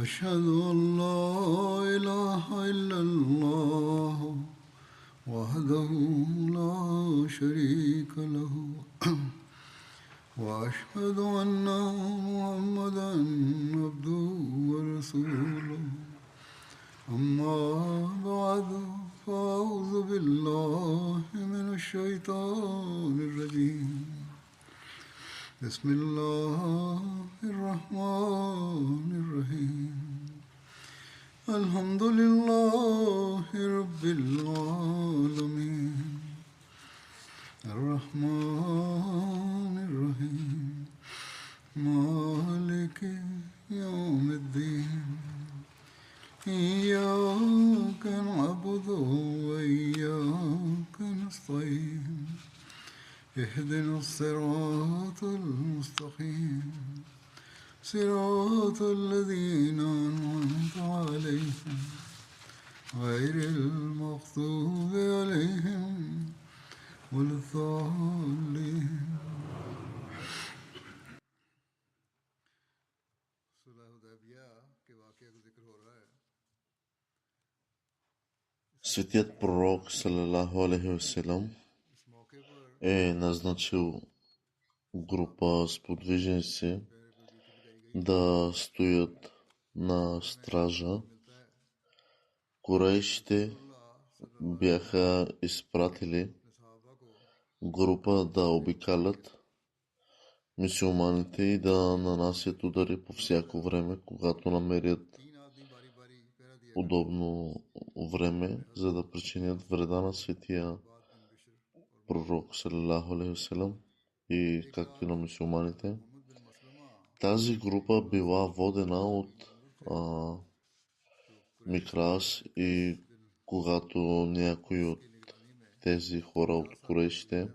أشهد أن لا إله إلا الله وحده لا شريك له وأشهد أن محمدا عبده ورسوله أما بعد فأعوذ بالله من الشيطان الرجيم بسم الله الرحمن الرحيم الحمد لله رب العالمين الرحمن الرحيم مالك يوم الدين إياك نعبد وإياك نستعين اهدنا الصراط المستقيم صراط الذين أنعمت عليهم غير المغضوب عليهم ولا الضالين. Светият пророк салалаху алейхи васелам е назначил група сподвижници да стоят на стража. Курайшите бяха изпратили група да обикалят мюсюлманите и да нанасят удари по всяко време, когато намерят удобно време, за да причинят вреда на светия пророк салалаху алейхи васелам и както и на мюсюлманите. Тази група била водена от Микрас и когато някои от тези хора от Курейшите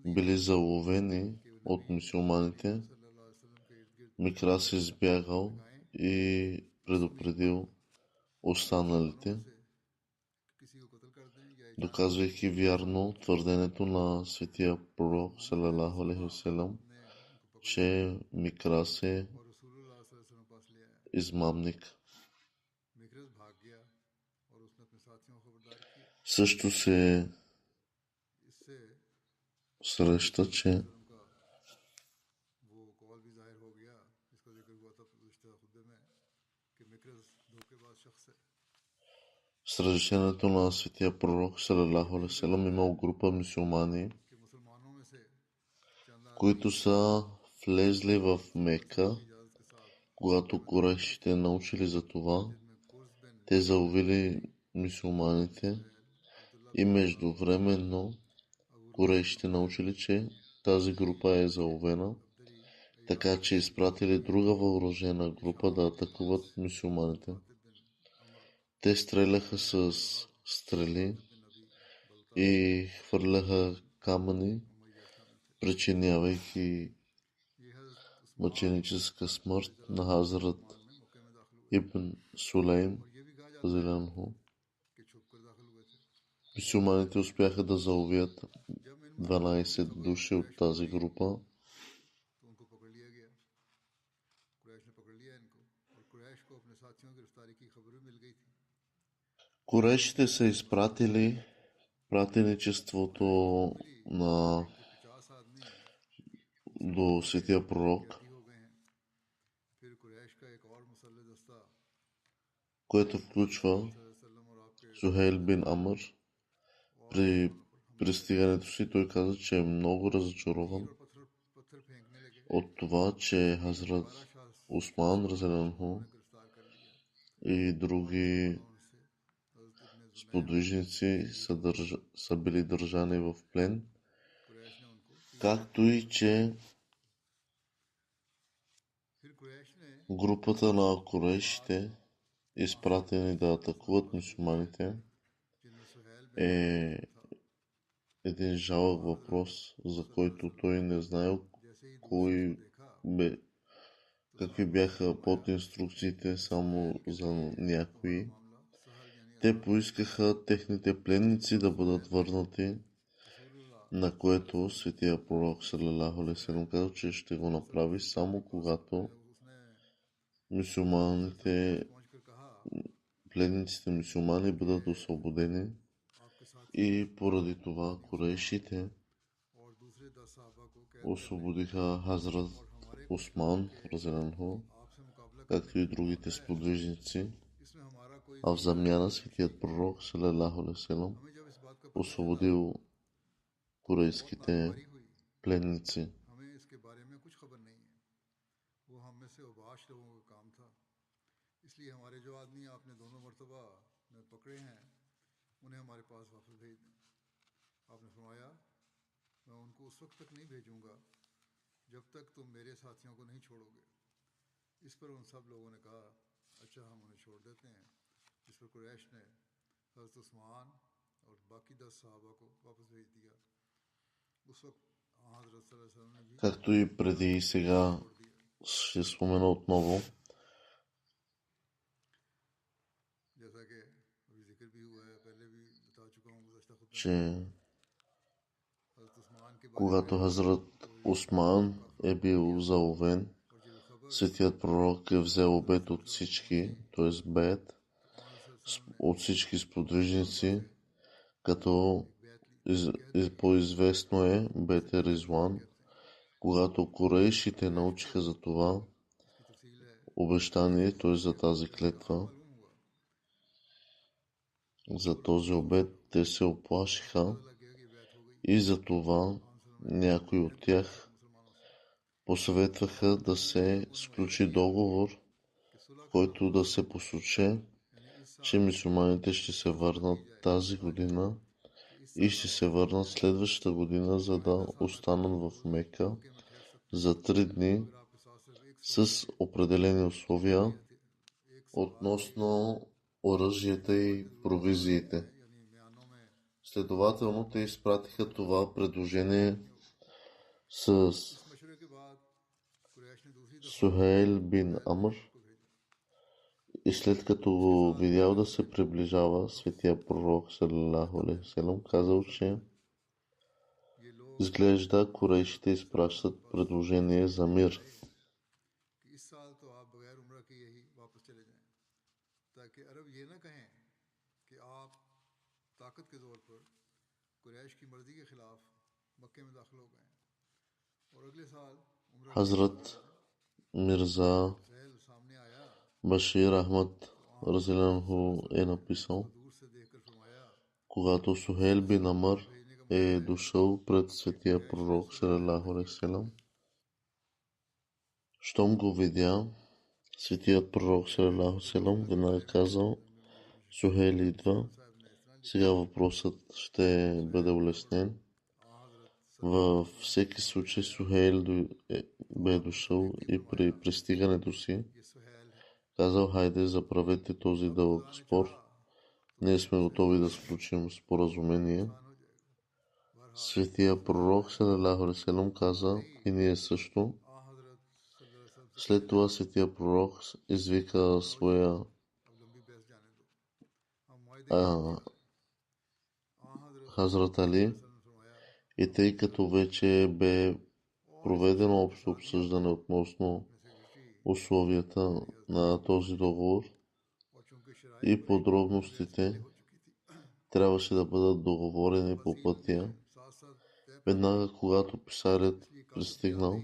били заловени от мюсюлманите, Микрас избягал и предупредил останалите, доказвайки вярно твърдението на светия пророк салалаху алейхи васелам, че Микрас е измамник. Също се среща, че с разрешението на светия пророк салалаху алейхи васелам имал група мюсюлмани, които са влезли в Мека. Когато курайшите научили за това, те заловили мюсюлманите и междувременно курайшите научили, че тази група е заловена, така че изпратили друга въоръжена група да атакуват мюсюлманите. Те стреляха с стрели и хвърляха камъни, причинявайки мъченическа смърт на Хазрат Ибн Сулейм разделянху. Мюсюлманите успяха да заловят 12 души от тази група. Курейшите са изпратили пратеничеството до светия пророк, което включва Сухейл бин Амр. При пристигането си той каза, че е много разочарован от това, че Хазрат Усман разделянху и други сподвижници са били държани в плен, както и че групата на курейшите, изпратени да атакуват мюсюлманите, е един жалък въпрос, за който той не знаел какви бяха подинструкциите само за някои. Те поискаха техните пленници да бъдат върнати, на което светия пророк салалаху алейхи ва саллям каза, че ще го направи само когато мюсюлманите, пленниците мюсюлмани бъдат освободени и поради това курейшите освободиха Хазрат Усман, разделенхо, както и другите сподвижници, а в замяна светият пророк, салалаху алейхи селам, освободил корейските пленници. Както и преди и сега ще спомена отново, че когато Хазрат Усман е бил заловен, светият пророк е взел обет от всички, т.е. бет от всички сподвижници, като по-известно е бет Ризуан. Когато корейшите научиха за това обещание, т.е. за тази клетва, за този обет, те се оплашиха и за това някои от тях посъветваха да се сключи договор, в който да се посочи, че мюсюлманите ще се върнат тази година и ще се върнат следващата година, за да останат в Мека за 3 дни с определени условия относно оръжията и провизиите. Следователно, те изпратиха това предложение с Сухейл бин Амр и след като го видял да се приближава, светия пророк, салалаху алейхи селам, казал, че изглежда корейшите изпращат предложение за мир. Хазрат Мирза Башир Ахмад разделенху е написал, когато Сухейл бин Амр е дошъл пред светия пророк, салалаху алейхи селам, щом го видя, светият пророк, салалаху алейхи селам, веднага казал: Сухейл идва, сега въпросът ще бъде улеснен. Във всеки случай Сухейл бе дошъл и при пристигането си казал: хайде, заправете този дълъг спор. Ние сме готови да сключим споразумение. Светия пророк, салалаху алейхи селам, каза: и ние също. След това светия пророк извика своя Хазрат Али и тъй като вече бе проведено общо обсъждане относно условията на този договор и подробностите трябваше да бъдат договорени по пътя. Веднага, когато писарят пристигнал,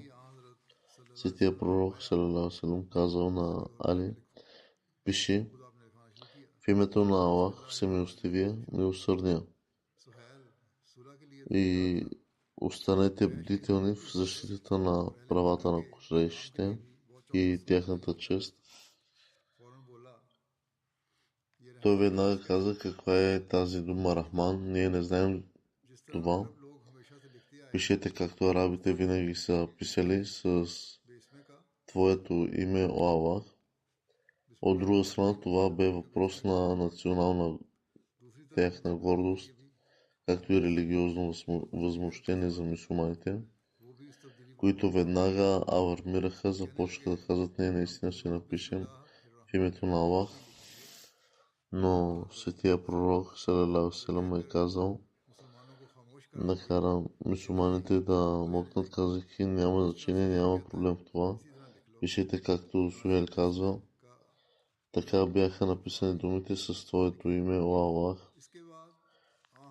светия пророк, салалаху алейхи ва салям, казал на Али: пиши в името на Аллах, всемилостивия, милосърдния, и останете бдителни в защитата на правата на курейшите и тяхната чест. Той веднага каза: каква е тази дума Рахман? Ние не знаем това. Пишете както арабите винаги са писали, с твоето име, о Аллах. От друга страна, това бе въпрос на национална тяхна гордост, както и религиозно възмущение за мюсюлманите, които веднага алармираха, започнаха да казват: ние наистина ще напишем в името на Аллах. Но светия пророк, салалаху алейхи ва салям, е казал, накара мюсюлманите да мълкнат, казвайки: няма значение, няма проблем в това. Пишете както Сухел казва, така бяха написани думите с Твоето име, о Аллах.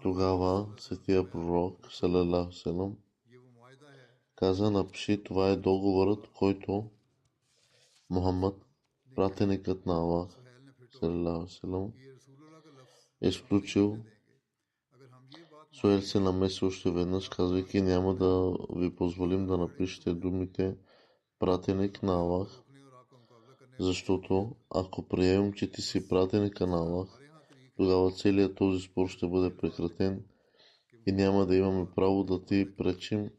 Тогава светия пророк, салалаху селам, каза, напиши, това е договорът, който Мухаммад, пратеникът на Аллах, салалаху селам, е сключил. Сухел се намеси още веднъж, казвайки, няма да ви позволим да напишете думите пратеник на Аллах, защото ако приемем, че ти си пратеника на Аллах, тогава целият този спор ще бъде прекратен и няма да имаме право да ти пречим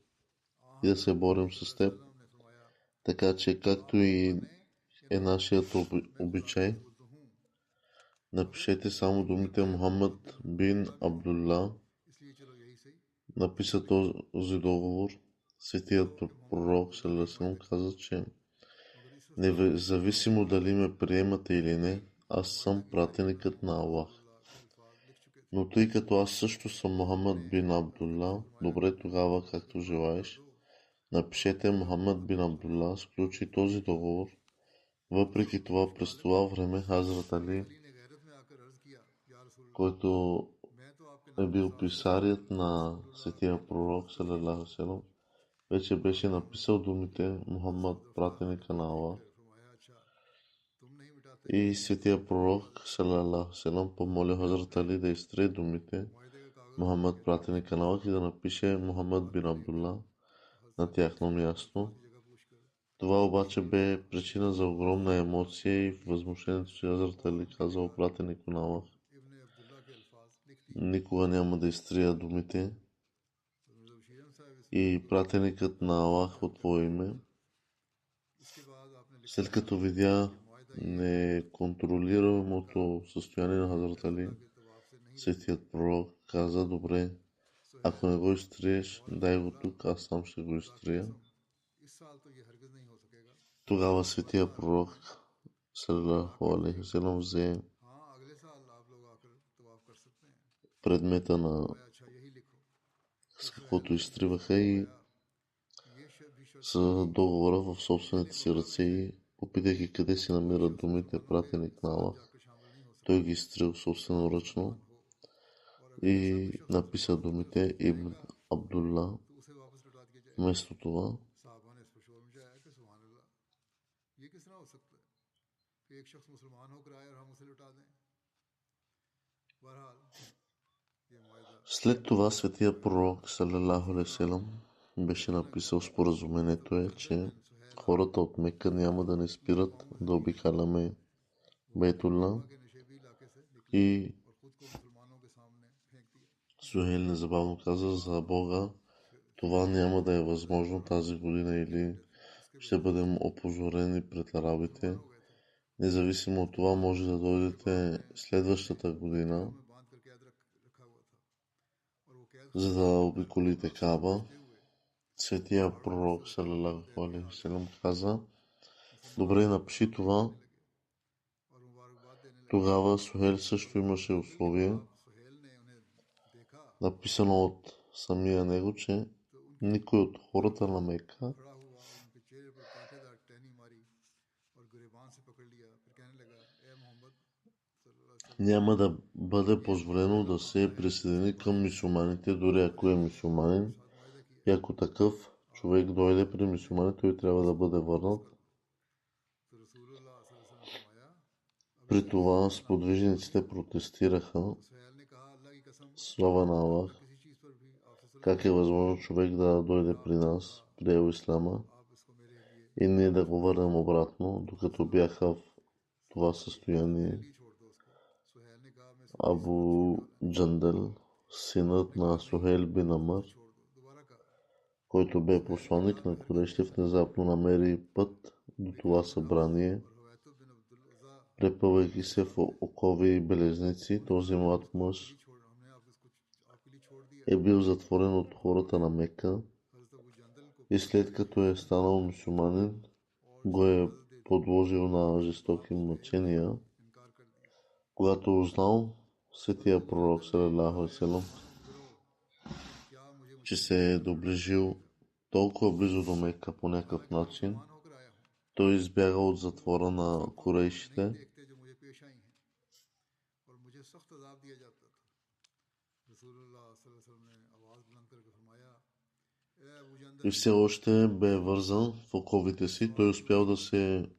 и да се борим с теб. Така че, както и е нашият обичай, напишете само думите Мухаммад бин Абдулла. Написа този договор. Светият пророк саллалаху каза, че независимо дали ме приемате или не, аз съм пратеникът на Аллах. Но тъй като аз също съм Мухаммад бин Абдулла, добре, тогава, както желаеш, напишете Мухаммад бин Абдулла, сключи този договор. Въпреки това, през това време Хазрат Али, който е бил писарият на светия пророк, салалаху селам, вече беше написал думите Мухаммад, пратеника на Аллах. И светия пророк, салалаху селам, помоли Хазрат Али да изтрие думите Мухаммад, пратеника на Аллах, и да напише Мухаммад бин Абдулла на тяхно място. Това обаче бе причина за огромна емоция и възмущението, че Хазрат Али казал пратеник на Аллах. Никога няма да изтрия думите и пратеникът на Аллах от Твое име. След като видя неконтролируемото състояние на Хазрат Али, светият пророк каза, добре, ако не го изтриеш, дай го тук, аз сам ще го изтрия. Тогава светия пророк, саллалаху алейхи ва салям, взе предмета на с каквото изтриваха и с договора в собствените си ръце и попитайки къде се намират думите пратеник на Аллах, той ги изтрил собственоръчно и написа думите Ибн Абдулла. Вместо това след това светия пророк, салалаху алейхи ва салям, беше написал споразумението е, че хората от Мека няма да не спират да обикаляме Бейтулла, и Сухел незабавно каза, за Бога, това няма да е възможно тази година или ще бъдем опозорени пред арабите. Независимо от това, може да дойдете следващата година, за да обиколите Каба. Светия пророк, салалаху алейхи ва салям, каза, добре, напиши това. Тогава Сухел също имаше условие, написано от самия него, че никой от хората на Мека няма да бъде позволено да се присъедини към мюсюлманите, дори ако е мюсюлманин. И ако такъв човек дойде при мюсюлманите, той трябва да бъде върнат. При това сподвижниците протестираха, слава на Аллах, как е възможно човек да дойде при нас, приел ислама, и ние да го върнем обратно, докато бяха в това състояние. Абу Джандал, синът на Сухел бин Амар, който бе посланик на Курейшите, внезапно намери път до това събрание. Препъвайки се в окови и белезници, този млад мъж е бил затворен от хората на Мека и след като е станал мюсюлманин, го е подложил на жестоки мъчения. Когато узнал светия пророк, салалаху алейхи ва салям, че се е доближил толкова близо до Мека по някакъв начин, Той избяга от затвора на курейшите и все още бе вързан в оковите си. Той успял да се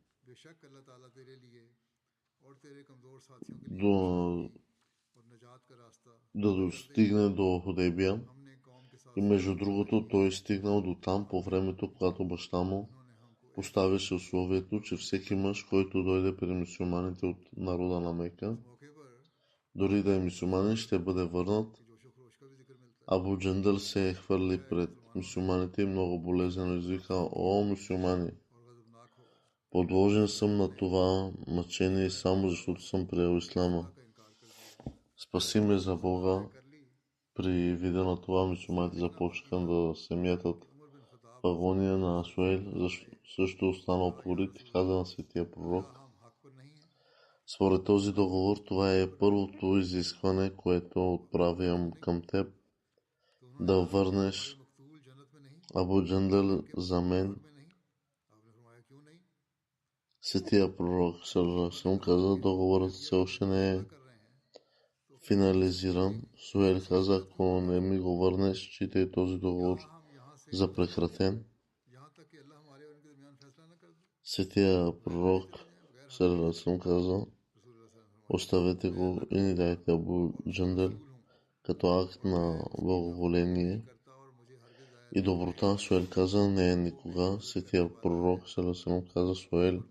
да достигне до Худейбия. И между другото, той стигнал до там по времето, когато баща му поставяше условието, че всеки мъж, който дойде при мюсюлманите от народа на Мека, дори да е мюсюлманин, ще бъде върнат. Абу Джандъл се хвърли пред мюсюлманите и много болезнено извика: "О, мюсюлмани! Подложен съм на това мъчение само защото съм приел ислама. Спаси ме за Бога!" При вида на това мюсюлманите започнаха да се мятат в агония на Суел, също останал порит и каза на светия пророк: "Според този договор, това е първото изискване, което отправям към теб, да върнеш Абу Джандъл за мен." Светия пророк Салалаху каза: "Договорът все още не е финализиран." Суел каза: "Ако не ми го върнеш, считай този договор за прекратен." Светия пророк Салалаху каза: "Оставете го и ни дайте Абу Джандъл като акт на благоволение и доброта." Суел каза: "Не, никога." Светия пророк Салалаху каза: "Суел,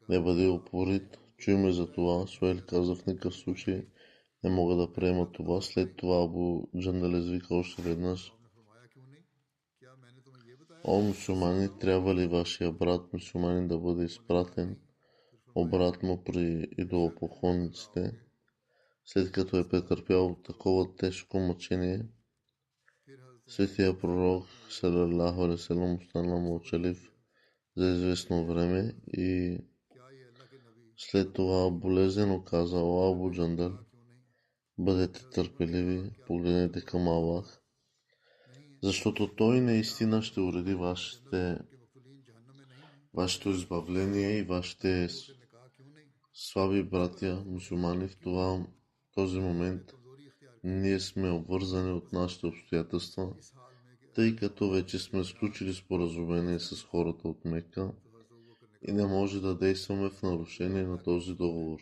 не бъди упорит, чуй ме за това." Суел каза: "В никакъв случай не мога да приема това." След това Абу Джандъл извика още веднъж: "О, мюсюлмани, трябва ли вашия брат мюсюлманин да бъде изпратен обратно при идолопоклонниците, след като е претърпял такова тежко мъчение?" Светия пророк салалаху алейхи ва саллям остана мълчалив за известно време и след това болезнено каза: "О, Абу Джандъл, бъдете търпеливи, погледнете към Аллах, защото Той наистина ще уреди вашето избавление и вашите слаби братя мюсюлмани. В този момент ние сме обвързани от нашите обстоятелства, тъй като вече сме сключили споразумение с хората от Мека и не може да действаме в нарушение на този договор."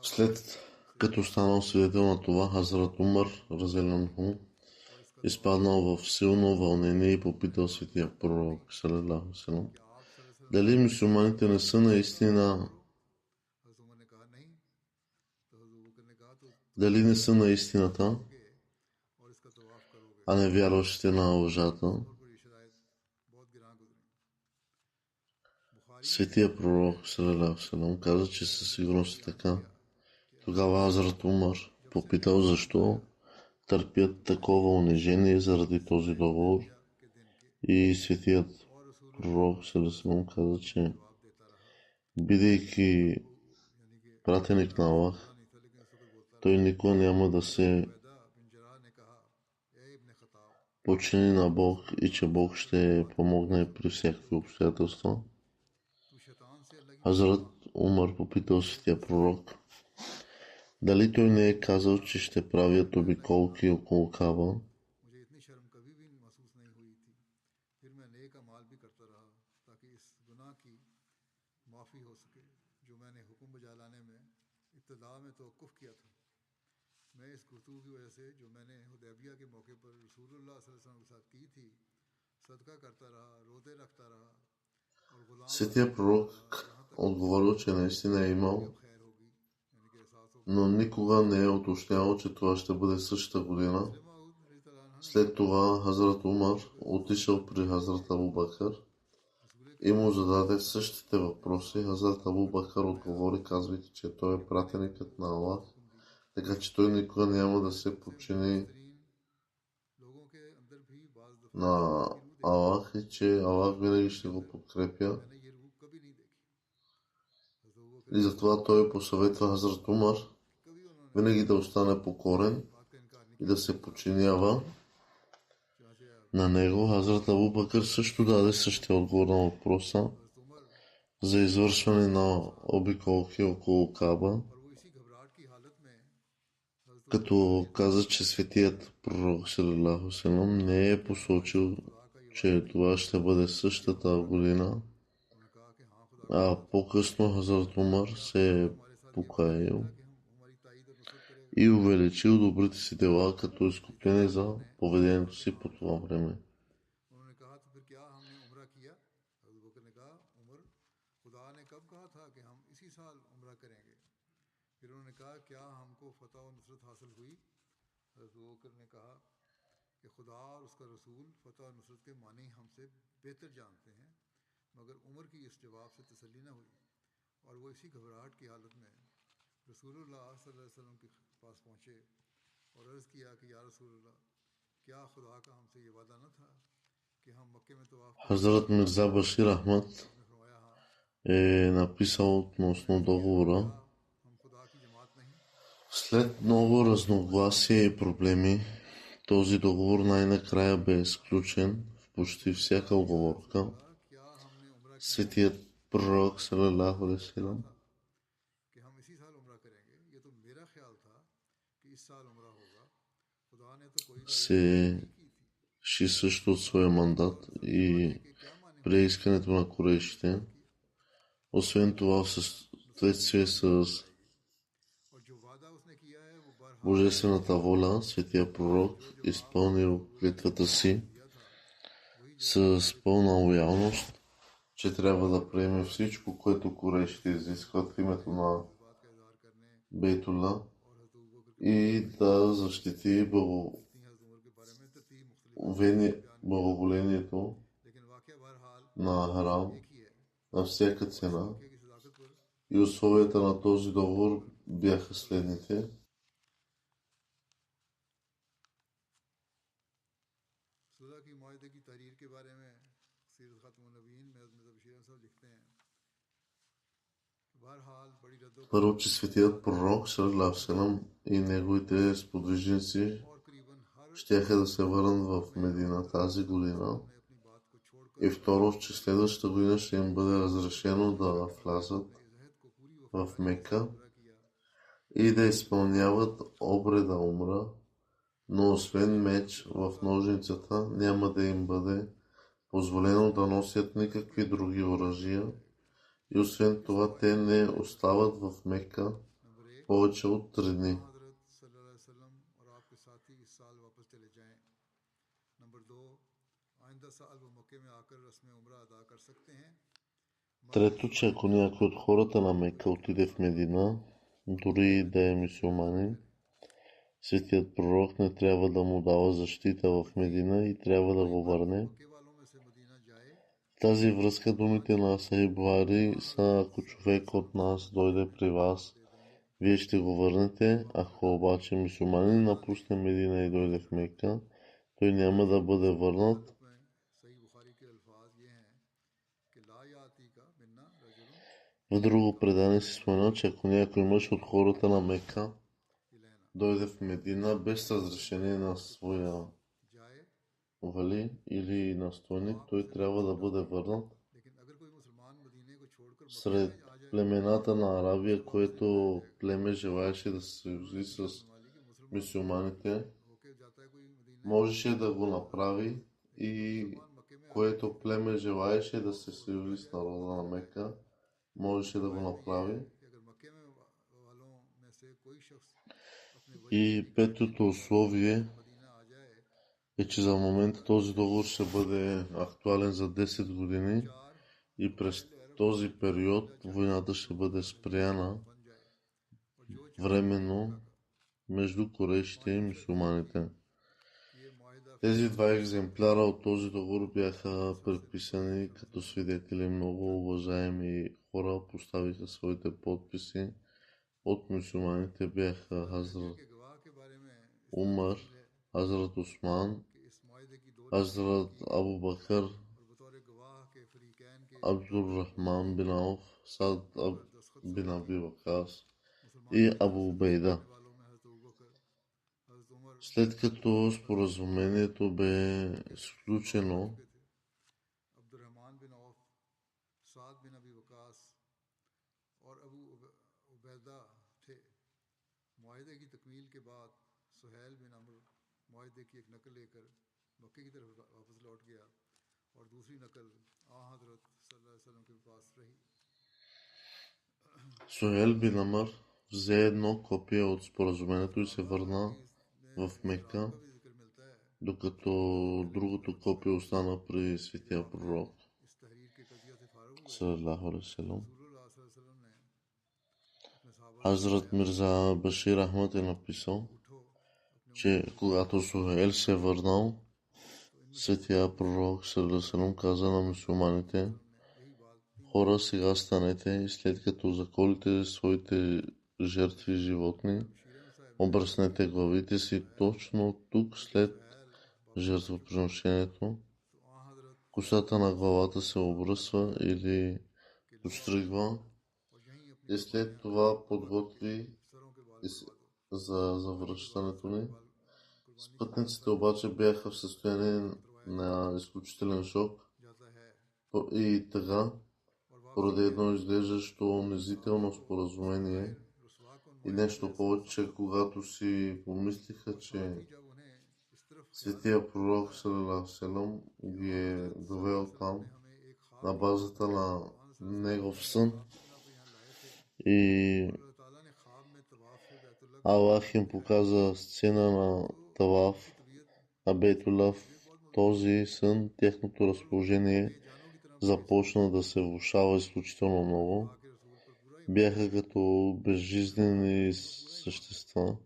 След като станал свидетел на това, Хазрат Умар разелянху изпаднал в силно вълнение и попитал светия пророк салалаху алейхи ва саллям: "Дали мюсюлманите не са наистина дали не са на истината, а не вярващите на лъжата?" Светия пророк салалаху алейхи ва саллям каза, че със сигурност е така. Тогава Хазрат Умар попитал защо търпят такова унижение заради този договор и светият пророк салалаху алейхи ва саллям каза, че бидейки пратеник на Аллах, той никога няма да се подчини на Бог и че Бог ще помогне при всякакви обстоятелства. Хазрат Умар попитал светия пророк дали той не е казал, че ще правят обиколки около Каба. Светия пророк отговорил, че наистина е имал, но никога не е уточнявал, че това ще бъде същата година. След това Хазрат Умар отишъл при Хазрат Абу Бакър и му зададе същите въпроси. Хазрат Абу Бакър отговори, казвайки, че той е пратеникът на Аллах, така че той никога няма да се подчини на Аллах и че Аллах винаги ще го подкрепя. И затова той посъветва Хазрат Умар винаги да остане покорен и да се подчинява на него. Хазрат Абу Бакър също даде същия отговор на въпроса за извършване на обиколки около Каба, като каза, че светият пророк саллаллаху алейхи ва саллям не е посочил, че това ще бъде същата година, а по-късно Хазрат Умар се е покаил и увеличил добрите си дела като изкупление за поведението си по това време. Хазрат Мирза Башир Ахмад е написал относно договора. След много разногласия и проблеми, този договор най-накрая бе изключен в почти всяка уговорка. Светият пророк саллаллаху алейхи ва саллям се реши също от своя мандат и при искането на курейшите. Освен това, в съответствие с божествената воля, светия пророк изпълнил клетвата си с пълна лоялност, че трябва да приеме всичко, което курейшите изискват в името на Бейтулла и да защити благоволението на Харам на всяка цена. И условията на този договор бяха следните. Първо, че светият пророк саллаллаху алейхи ва саллям и неговите сподвижници щяха да се върнат в Медина тази година. И второ, че следващата година ще им бъде разрешено да влязат в Мека и да изпълняват обреда умра, но освен меч в ножницата няма да им бъде позволено да носят никакви други оръжия и освен това те не остават в Мека повече от 3 дни. Трето, че ако някой от хората на Мека отиде в Медина, дори да е мюсюлманин, светият пророк не трябва да му дава защита в Медина и трябва да го върне. В тази връзка думите на Сахих Бухари са: ако човек от нас дойде при вас, вие ще го върнете. Ако обаче мюсюлманин напусне Медина и дойде в Мека, той няма да бъде върнат. В друго предание се спомена, че ако някой мъж от хората на Мека дойде в Медина без разрешение на своя вали или настойник, той трябва да бъде върнат. Сред племената на Арабия, което племе желаеше да се съюзи с мюсюлманите, можеше да го направи, и което племе желаеше да се съюзи с народа на Мека, можеше да го направи. И петото условие е, че за момента този договор ще бъде актуален за 10 години и през този период войната ще бъде спряна временно между курейшите и мюсюлманите. Тези два екземпляра от този договор бяха предписани като свидетели. Много уважаеми хора поставиха своите подписи. От мюсюлманите бяха Хазрат Умар, Хазрат Усман, Хазрат Абу Бакър, Абдуррахман бин Ауф, Сад бин Аби Вакас и Абу Убейда. След като споразумението бе сключено, Сухел бин Амар взе едно копие от споразумението и се върна в Мека, докато другото копие остана при светия пророк салалаху алейхи ва салям. Хазрат Мирза Башир Ахмад е написал, че когато Сухел се върнал, светия пророк салалаху алейхи ва салям каза на мюсюлманите: хора, сега станете и след като заколите своите жертви животни, обръснете главите си точно тук след жертвоприношението. Косата на главата се обръсва или подстригва и след това подготви за завръщането ни. Спътниците обаче бяха в състояние на изключителен шок и тъга, поради едно изглеждащо унизително споразумение и нещо повече, когато си помислиха, че светия пророк салалаху алейхи ва салям ги е довел там на базата на негов сън и Аллах им показа сцена на таваф на Бейтулlah. В този сън тяхното разположение започна да се влошава изключително много. Бяха като безжизнени същества.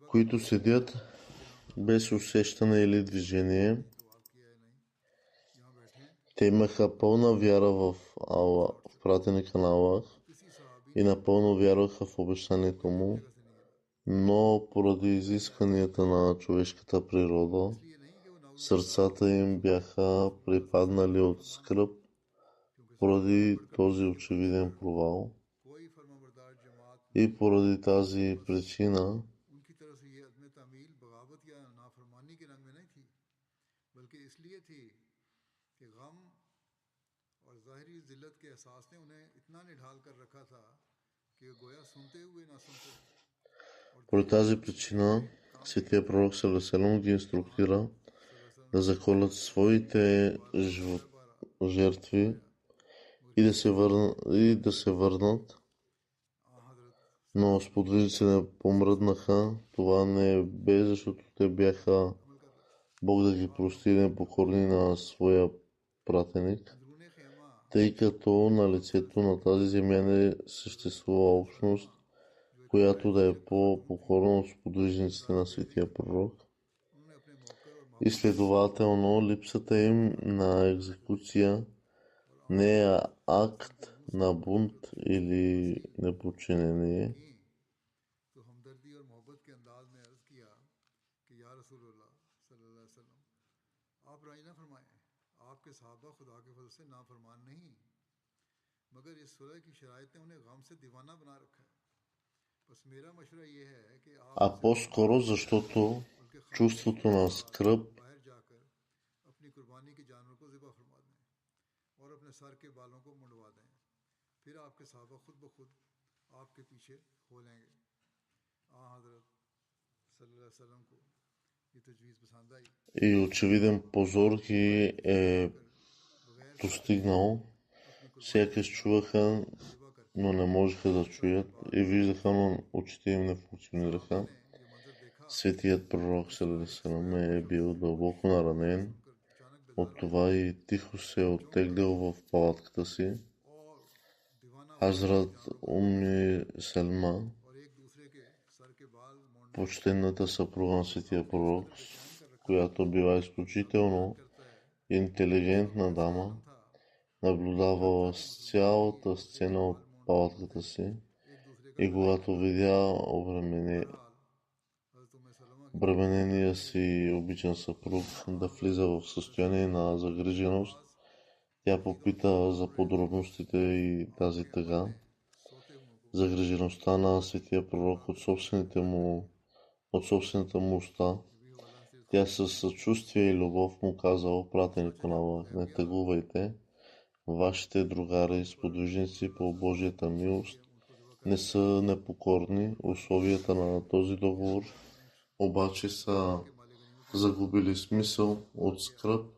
Които седят без усещане или движение. Те имаха пълна вяра в Аллах, в пратеника на Аллах и напълно вярваха в обещанието му, но поради изискванията на човешката природа, сърцата им бяха припаднали от скръб поради този очевиден провал. И поради тази причина светия пророк салалаху алейхи ва салям ги инструктира да заколят своите жертви и да се върнат, но сподвижниците не помръднаха. Това не бе, защото те бяха Бог да ги прости, непокорни на своя пратеник, тъй като на лицето на тази земя не съществува общност, която да е по-покорна от сподвижниците на светия пророк. И следователно липсата им на екзекуция не е акт на бунт или неподчинение. А по-скоро защото чувството на скръб и очевиден позор ги е достигнал Сякаш чуваха, но не можеха да чуят и виждаха, но очите им не функционираха. Светият пророк салалалаху е бил дълбоко наранен от това и тихо се е оттеглил в палатката си. Хазрат Умми Салма, почтената съпруга на светия пророк, която била изключително интелигентна дама, наблюдавала с цялата сцена от палатката си и когато видя обременения си обичан съпруг да влиза в състояние на загриженост, тя попита за подробностите и тази тъга. Загрижеността на светия пророк от собствената му уста. Тя със съчувствие и любов му казала пратенето на Аллах: не тъгувайте, вашите другари, сподвижници по Божията милост, не са непокорни. Условията на този договор обаче са загубили смисъл от скръб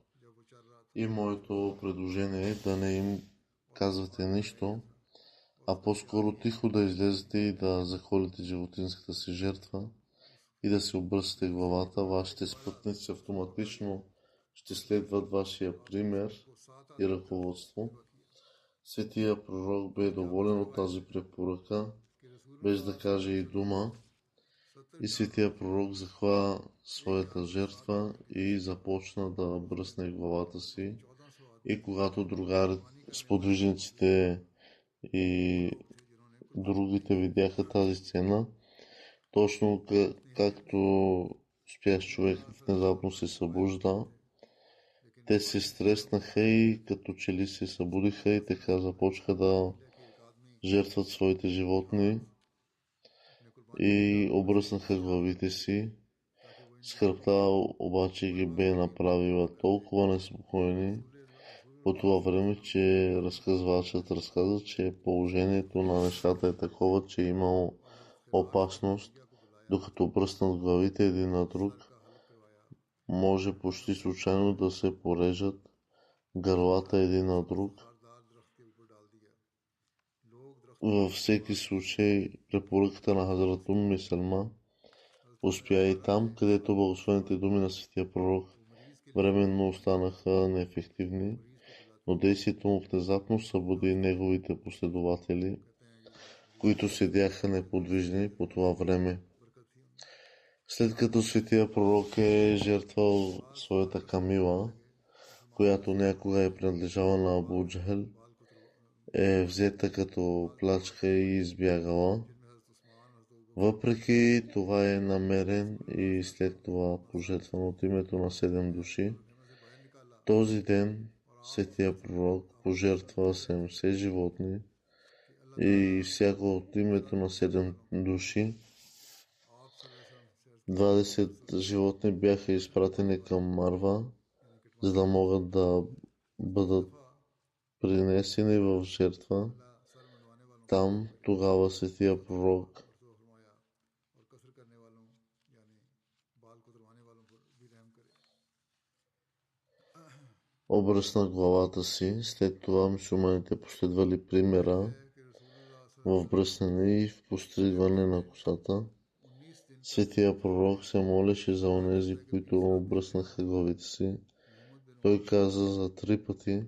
и моето предложение е да не им казвате нищо, а по-скоро тихо да излезете и да заколите животинската си жертва и да си обръсте главата. Вашите спътници автоматично ще следват вашия пример и ръководство. Светия пророк бе доволен от тази препоръка, без да каже и дума. И светия пророк захва своята жертва и започна да бръсне главата си. И когато другарите, сподвижниците и другите видяха тази сцена, точно както спящ човек внезапно се събужда, те се стреснаха и като че ли се събудиха и така започнаха да жертват своите животни и обръснаха главите си. Скръбта обаче ги бе направила толкова неспокойни по това време, че разказвачът разказа, че положението на нещата е такова, че е имало опасност, докато бръснат главите един на друг, може почти случайно да се порежат гърлата един на друг. Във всеки случай препоръката на Хазрат Умми Салма успя и там, където благословените думи на светия пророк временно останаха неефективни, но действието му внезапно събуди неговите последователи, които седяха неподвижни по това време. След като светия пророк е жертвал своята камила, която някога е принадлежала на Абу Джахел, е взета като плачка и избягала. Въпреки това е намерен и след това пожертван от името на 7 души. Този ден светия пророк пожертва 70 животни и всяко от името на 7 души. 20 животни бяха изпратени към Марва, за да могат да бъдат принесени в жертва. Там тогава светия пророк обръсна главата си. След това мюсюлманите последвали примера в бръснене и в постригване на косата. Светия пророк се молеше за онези, които обръснаха главите си. Той каза за 3 пъти,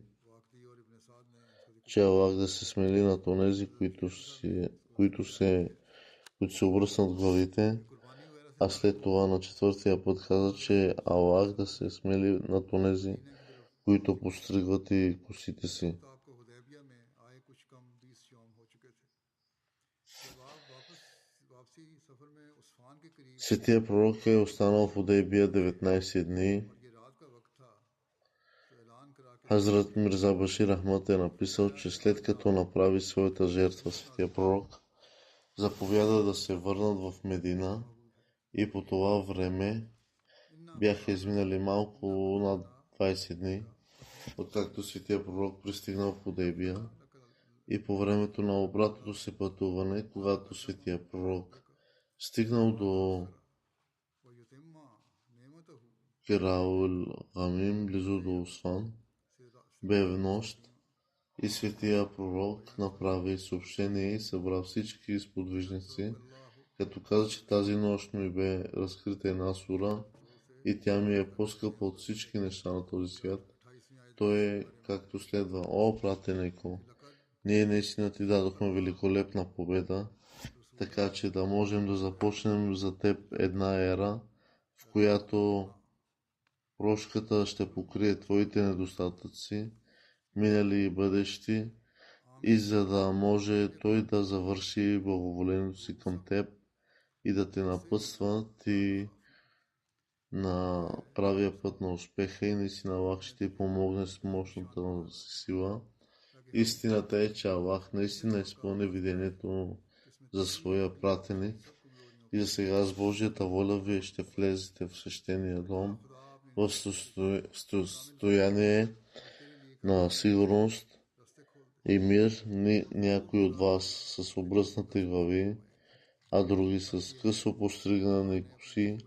че Аллах да се смели над онези, които се обръснат главите, а след това на 4-тия път каза, че Аллах да се смели над онези, които постригват и косите си. Светия пророк е останал в Худейбия 19 дни. Хазрат Мирза Башир Ахмад е написал, че след като направи своята жертва, светия пророк заповяда да се върнат в Медина и по това време бяха изминали малко над 20 дни, откакто светия пророк пристигнал в Худейбия, и по времето на обратното си пътуване, когато светия пророк стигнал до Кираул Гамим, близо до Усфан, бе в нощ И светия пророк направи съобщение и събра всички сподвижници, като каза, че тази нощ ми бе разкрита една сура и тя ми е по-скъпа от всички неща на този свят. Той е както следва: О, пратенико, ние наистина ти дадохме великолепна победа, така че да можем да започнем за теб една ера, в която прошката ще покрие твоите недостатъци, минали и бъдещи, и за да може той да завърши благоволението си към теб и да те напътства ти на правия път на успеха и наистина Аллах ще ти помогне с мощната си сила. Истината е, че Аллах наистина изпълни видението за своя пратеник и за сега с Божията воля вие ще влезете в свещения дом в състояние на сигурност и мир. Някои от вас с обръснати глави, а други с късо постригнани коси,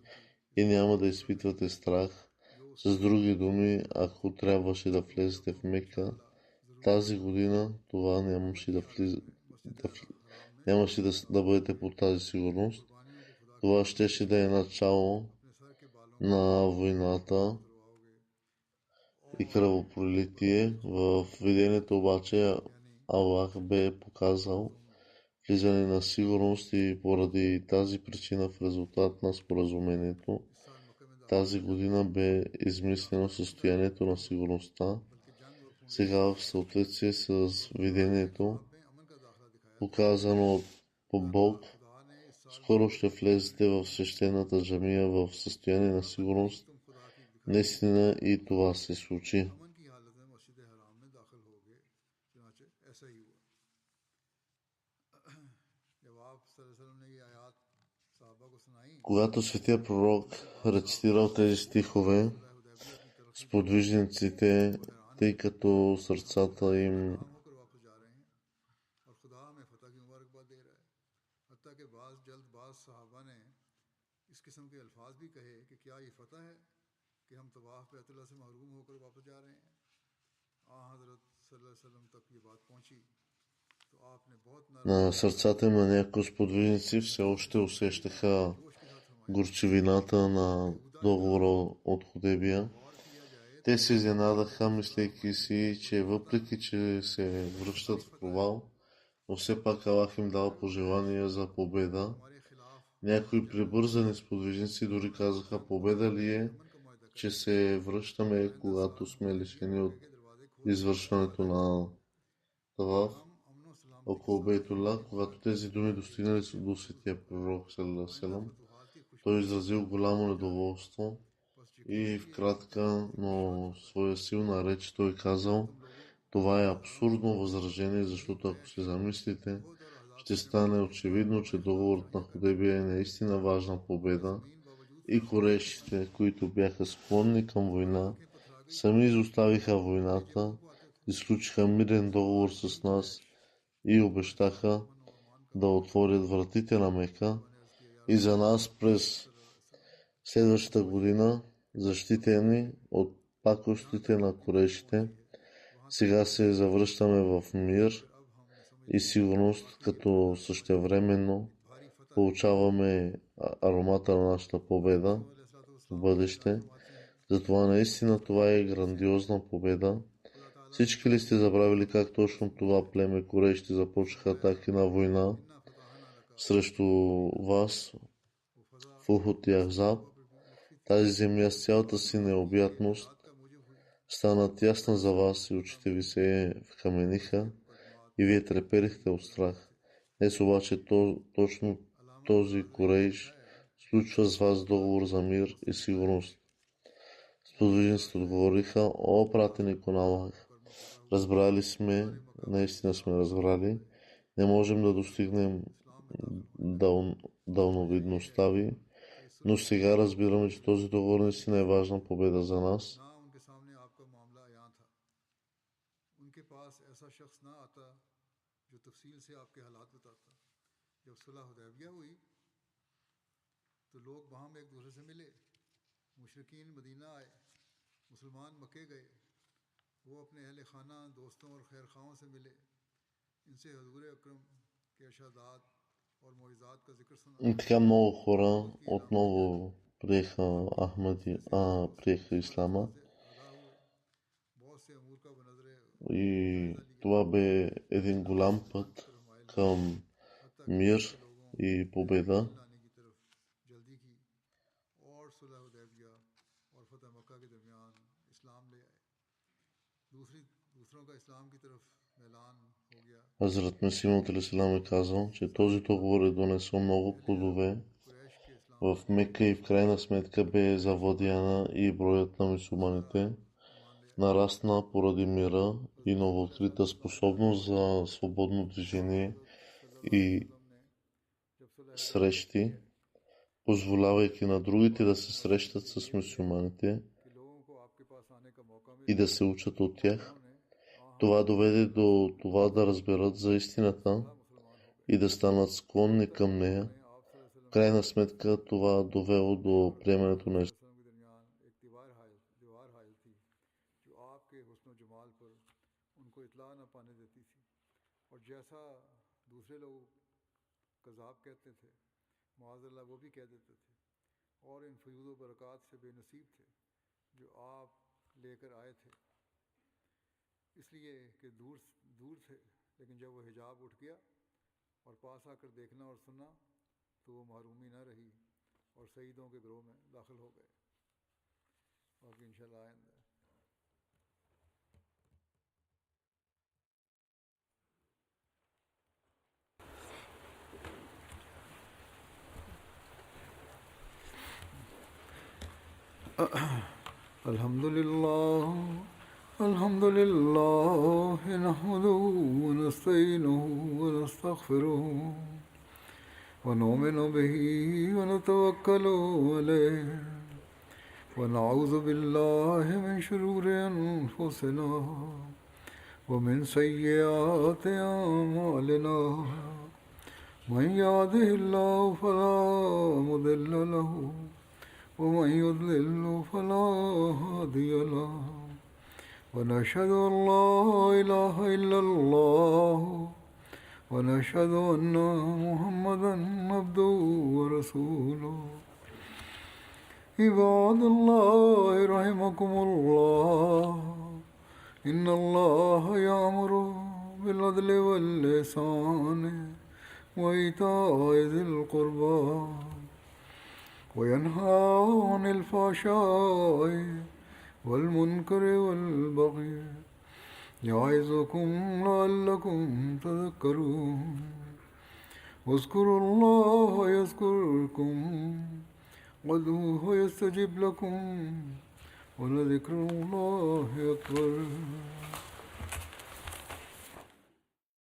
и няма да изпитвате страх. С други думи, ако трябваше да влезете в Мека тази година, това нямаше да бъдете по тази сигурност. Това щеше да е начало на войната и кръвопролитие. В видението обаче Аллах бе показал влизане на сигурност и поради тази причина в резултат на споразумението тази година бе измислено състоянието на сигурността. Сега в съответствие с видението, показано от Бог, скоро ще влезете в свещената джамия в състояние на сигурност. Наистина и това се случи. Когато светия пророк рецитирал тези стихове, сподвижниците, тъй като сърцата им на сърцата им на някои сподвижници все още усещаха горчивината на договора от Худейбия. Те се изненадаха, мислейки си, че въпреки, че се връщат в провал, но все пак Аллах им дал пожелания за победа. Някои прибързани сподвижници дори казаха: победа ли е, че се връщаме, когато сме лишени от извършването на таваф около Бейтулла? Когато тези думи достигнали до светия пророк, той изразил голямо недоволство и в кратка, но своя силна реч той казал: това е абсурдно възражение, защото ако се замислите, ще стане очевидно, че договорът на Худейбия е наистина важна победа и корешите, които бяха склонни към война, сами изоставиха войната, изключиха мирен договор с нас и обещаха да отворят вратите на Мека и за нас през следващата година, защитени от пакостите на корешите. Сега се завръщаме в мир и сигурност, като същевременно получаваме аромата на нашата победа в бъдеще. Затова наистина това е грандиозна победа. Всички ли сте забравили как точно това племе корешите започнаха атаки на война срещу вас в Ухуд и Ахзаб? Тази земя с цялата си необятност стана тясна за вас и очите ви се вкамениха и вие треперихте от страх. Днес обаче точно този Курейш случва с вас договор за мир и сигурност. Сподвижниците отговориха: О, пратенико на Аллах, разбрали сме, наистина сме разбрали, не можем да достигнем дълновидността ви, но сега разбираме, че този договор наистина е важна победа за нас. वो अपने अहले खाना दोस्तों और खैर खाओं से मिले, इनसे हजूर अकरम के इरशादात और मोइज़ात का जिक्र सुना, И така много хора नबूवत की इलामतें जानी, отново приеха приеха ислама नमाज़ अदा हुए, बहुत से अमूर का बनज़रे и जायज़ा लिया, това бе един इस्लाम और голям ईमान की път तरफ माइल हुए, към हत्ता कि мир मक्के के लोगों и ने победа. दीन लाने की तरफ जल्दी की और सुलह हुदैबिया और फतह मक्का के दरमियान इस्लाम ले आए, दूसरों का इस्लाम की तरफ ऐलान हो गया। Хазрат Месимът алейхиссалам е казал, че този договор е донесъл много पहले अरब плодове कुरैश के इस्लाम в पसंद Мека и в крайна сметка бе завладяна и броят на सारा мюсюлманите ईमान ले आए, нарасна поради мира и हज़रत मूसा новооткрита अलैहिस्सलाम के बाद способност за свободно движение हज़रत सल्लल्लाहु अलैहि и वसल्लम ने जब सुलह हुदैबिया की срещи, है позволявайки на другите да वादा се था कि срещат с ये है мюсюлманите कि लोगों को आपके पास आने का मौका и मिले, да се учат от और тях. उन्होंने Това हज़रत доведе सल्लल्लाहु अलैहि до वसल्लम को това कबूल да किया разберат за और истината सीधा मुसलमान हो गए। и да станат बहुत склонни към तरह लोगों нея. ने आप सल्लल्लाहु अलैहि В वसल्लम के крайна साथ сметка това довело अपने до और приемането हज़रत на सल्लल्लाहु अलैहि वसल्लम के दरमियान एक दीवार हायल थी जो आपके हुस्न व जमाल पर उनको इतला न पाने देती थी, और जैसा दूसरे लोग कज़ाब कहते थे माअज़ल्लाह वो भी कह देते थे, और इन फयूज़ व बरक़ात से बेनसीब थे जो आप लेकर आए थे, इसलिए कि दूर थे, लेकिन जब वो हिजाब उठ गया और पास आकर देखना और सुनना तो वो महरूमी न रही और सईदों के ग्रोह में दाखिल हो गए। बाकी इंशाअल्लाह आइंदा अल्हम्दुलिल्लाह नहमदुहु व नस्तईनुहु व नस्तगफिरुहु व नुमिनु बिही व नतवक्कलु अलैहि व नऊज़ु बिल्लाहि मिन शुरूरि अनफुसिना व मिन सय्यिआति अअमालिना मन यहदिहिल्लाहु फला मुदिल्ल लहु वमन युद्लिल फला हादिय लहु ونشهد أن لا إله إلا الله ونشهد أن محمدا عبده ورسوله عباد الله رحمكم الله إن الله يأمر بالعدل والإحسان وإيتاء ذي القربى وينهى عن الفحشاء والمنكر والبغي يعظكم لعلكم تذكرون واذكروا الله يذكركم وادعوه يستجب لكم ولذكر الله أكبر.